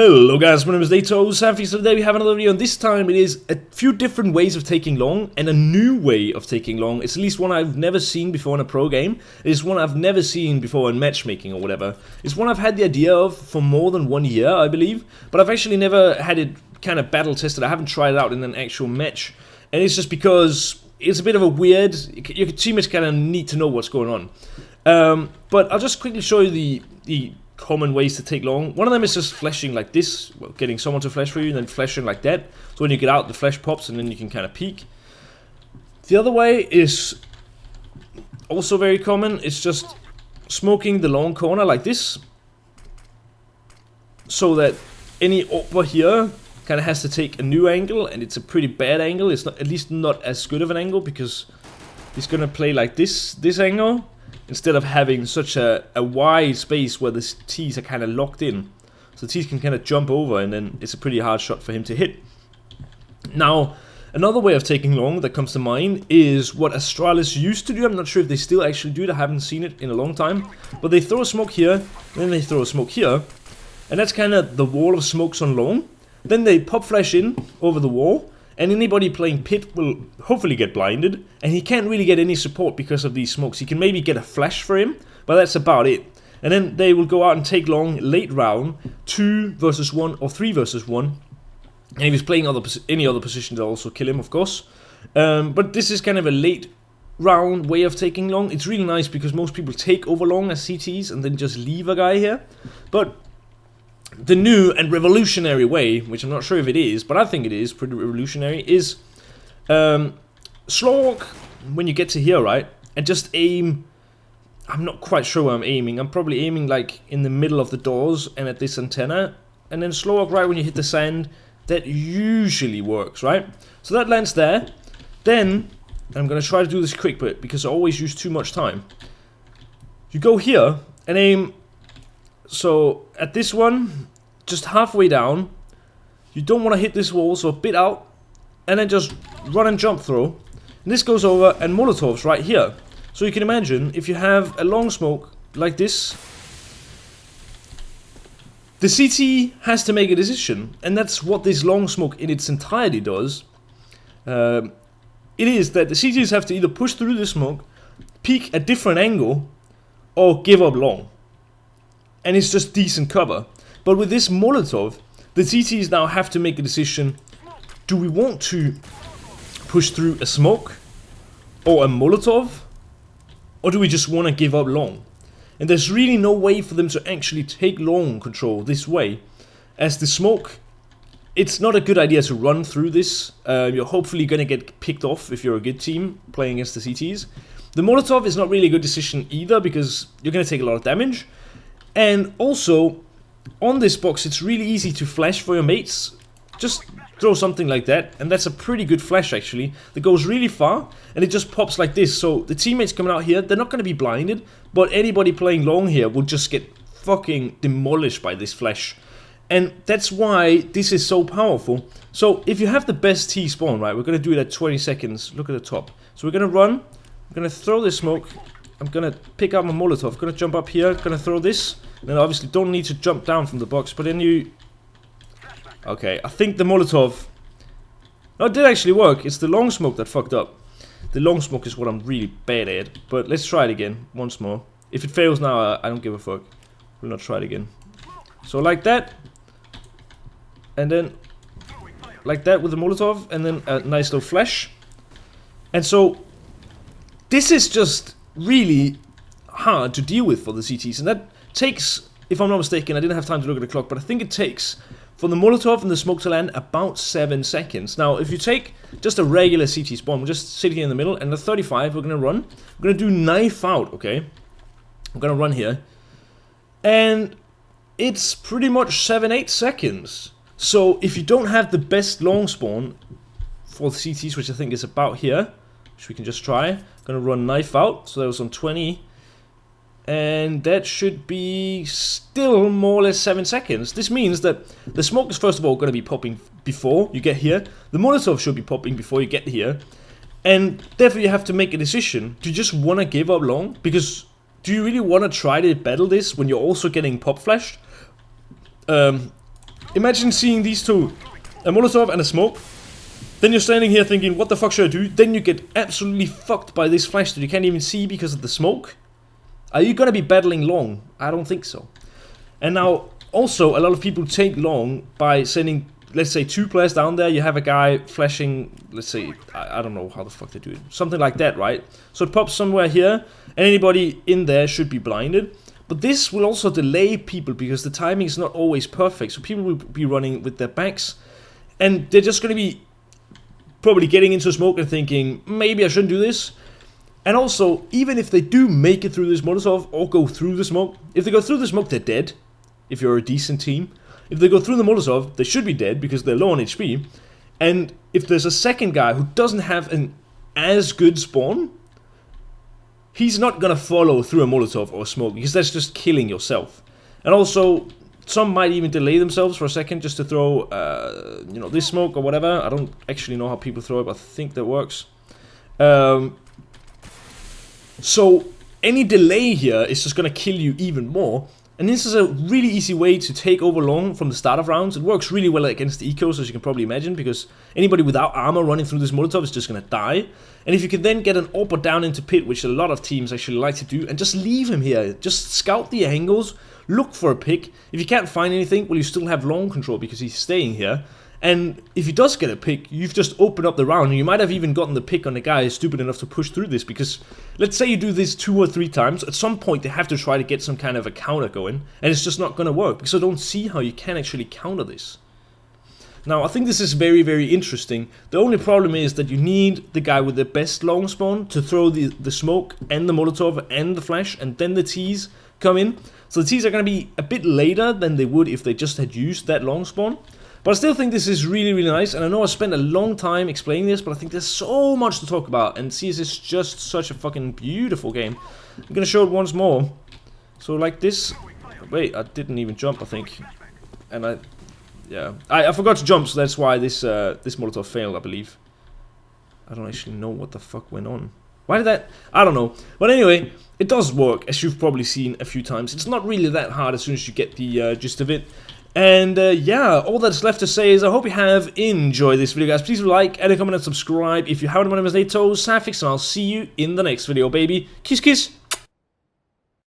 Hello guys, my name is NaToSaphiX, so today we have another video, and this time it is a few different ways of taking long, and a new way of taking long. It's at least one I've never seen before in a pro game. It's one I've never seen before in matchmaking or whatever. It's one I've had the idea of for more than 1 year, I believe, but I've actually never had it kind of battle tested. I haven't tried it out in an actual match, and it's just because it's a bit of a weird, your teammates kind of need to know what's going on. But I'll just quickly show you the common ways to take long. One of them is just flashing like this, well, getting someone to flash for you and then flashing like that. So when you get out, the flash pops and then you can kind of peek. The other way is also very common. It's just smoking the long corner like this, so that any over here kind of has to take a new angle, and it's a pretty bad angle. It's not, at least not as good of an angle, because he's gonna play like this angle, instead of having such a wide space where the T's are kind of locked in. So the T's can kind of jump over, and then it's a pretty hard shot for him to hit. Now, another way of taking long that comes to mind is what Astralis used to do. I'm not sure if they still actually do it, I haven't seen it in a long time. But they throw a smoke here, then they throw a smoke here, and that's kind of the wall of smokes on long. Then they pop flash in over the wall, and anybody playing pit will hopefully get blinded, and he can't really get any support because of these smokes. He can maybe get a flash for him, but that's about it. And then they will go out and take long late round, 2 versus 1 or 3 versus 1. And if he's playing any other position, they'll also kill him, of course. But this is kind of a late round way of taking long. It's really nice because most people take over long as CTs and then just leave a guy here. But the new and revolutionary way, which I'm not sure if it is, but I think it is pretty revolutionary, is slow walk when you get to here, right? And just aim. I'm not quite sure where I'm aiming. I'm probably aiming like in the middle of the doors and at this antenna. And then slow walk right when you hit the sand. That usually works, right? So that lands there. Then, I'm going to try to do this quick bit because I always use too much time. You go here and aim. So at this one, just halfway down, you don't want to hit this wall, so a bit out, and then just run and jump throw. And this goes over, and Molotov's right here. So you can imagine, if you have a long smoke like this, the CT has to make a decision, and that's what this long smoke in its entirety does. It is that the CTs have to either push through the smoke, peek a different angle, or give up long. And it's just decent cover. But with this Molotov, the CTs now have to make a decision. Do we want to push through a smoke or a Molotov? Or do we just want to give up long? And there's really no way for them to actually take long control this way. As the smoke, it's not a good idea to run through this. You're hopefully going to get picked off if you're a good team playing against the CTs. The Molotov is not really a good decision either, because you're going to take a lot of damage. And also, on this box, it's really easy to flash for your mates. Just throw something like that, and that's a pretty good flash actually, that goes really far, and it just pops like this. So the teammates coming out here, they're not going to be blinded, but anybody playing long here will just get fucking demolished by this flash. And that's why this is so powerful. So if you have the best T spawn, right, we're going to do it at 20 seconds. Look at the top. So we're going to run, I'm going to throw this smoke, I'm going to pick up my Molotov, going to jump up here, going to throw this, and then obviously don't need to jump down from the box, but then you... Okay, I think the Molotov... No, it did actually work. It's the long smoke that fucked up. The long smoke is what I'm really bad at, but let's try it again, once more. If it fails now, I don't give a fuck. We'll not try it again. So like that, and then like that with the Molotov, and then a nice little flash. And so, this is just really hard to deal with for the CTs, and that takes, if I'm not mistaken, I didn't have time to look at the clock, but I think it takes for the Molotov and the smoke to land about 7 seconds. Now if you take just a regular CT spawn, we'll just sit here in the middle, and at 35 we're gonna run, we're gonna do knife out, okay? I'm gonna run here, and it's pretty much 7-8 seconds. So if you don't have the best long spawn for the CTs, which I think is about here, which we can just try. Gonna run knife out, so that was on 20, and that should be still more or less 7 seconds. This means that the smoke is first of all gonna be popping before you get here. The Molotov should be popping before you get here, and therefore you have to make a decision. Do you just want to give up long? Because do you really want to try to battle this when you're also getting pop flashed? imagine seeing these two, a Molotov and a smoke. Then you're standing here thinking, what the fuck should I do? Then you get absolutely fucked by this flash that you can't even see because of the smoke. Are you gonna be battling long? I don't think so. And now, also, a lot of people take long by sending, let's say, 2 players down there. You have a guy flashing, let's say, I don't know how the fuck they do it. Something like that, right? So it pops somewhere here, and anybody in there should be blinded. But this will also delay people because the timing is not always perfect. So people will be running with their backs, and they're just gonna be probably getting into smoke and thinking, maybe I shouldn't do this. And also, even if they do make it through this Molotov or go through the smoke, if they go through the smoke, they're dead, if you're a decent team. If they go through the Molotov, they should be dead because they're low on HP. And if there's a second guy who doesn't have an as good spawn, he's not gonna follow through a Molotov or a smoke because that's just killing yourself. And also, some might even delay themselves for a second just to throw, you know, this smoke or whatever. I don't actually know how people throw it, but I think that works. So any delay here is just gonna kill you even more. And this is a really easy way to take over long from the start of rounds. It works really well against the ecos, as you can probably imagine, because anybody without armor running through this Molotov is just gonna die. And if you can then get an AWP down into pit, which a lot of teams actually like to do, and just leave him here, just scout the angles, look for a pick. If you can't find anything, well, you still have long control because he's staying here. And if he does get a pick, you've just opened up the round, and you might have even gotten the pick on the guy who's stupid enough to push through this, because let's say you do this 2 or 3 times, at some point they have to try to get some kind of a counter going, and it's just not going to work, because I don't see how you can actually counter this. Now, I think this is very, very interesting. The only problem is that you need the guy with the best long spawn to throw the smoke and the Molotov and the flash, and then the T's come in. So the T's are going to be a bit later than they would if they just had used that long spawn. But I still think this is really, really nice, and I know I spent a long time explaining this, but I think there's so much to talk about, and CS is just such a fucking beautiful game. I'm gonna show it once more. So like this, wait, I didn't even jump, I think, and I forgot to jump, so that's why this this Molotov failed, I believe. I don't actually know what the fuck went on. Why did that? I don't know. But anyway, it does work, as you've probably seen a few times. It's not really that hard as soon as you get the gist of it. And yeah, all that's left to say is I hope you have enjoyed this video, guys. Please like, add a comment, and subscribe if you haven't. My name is NaToSaphiX, and I'll see you in the next video, baby. Kiss, kiss.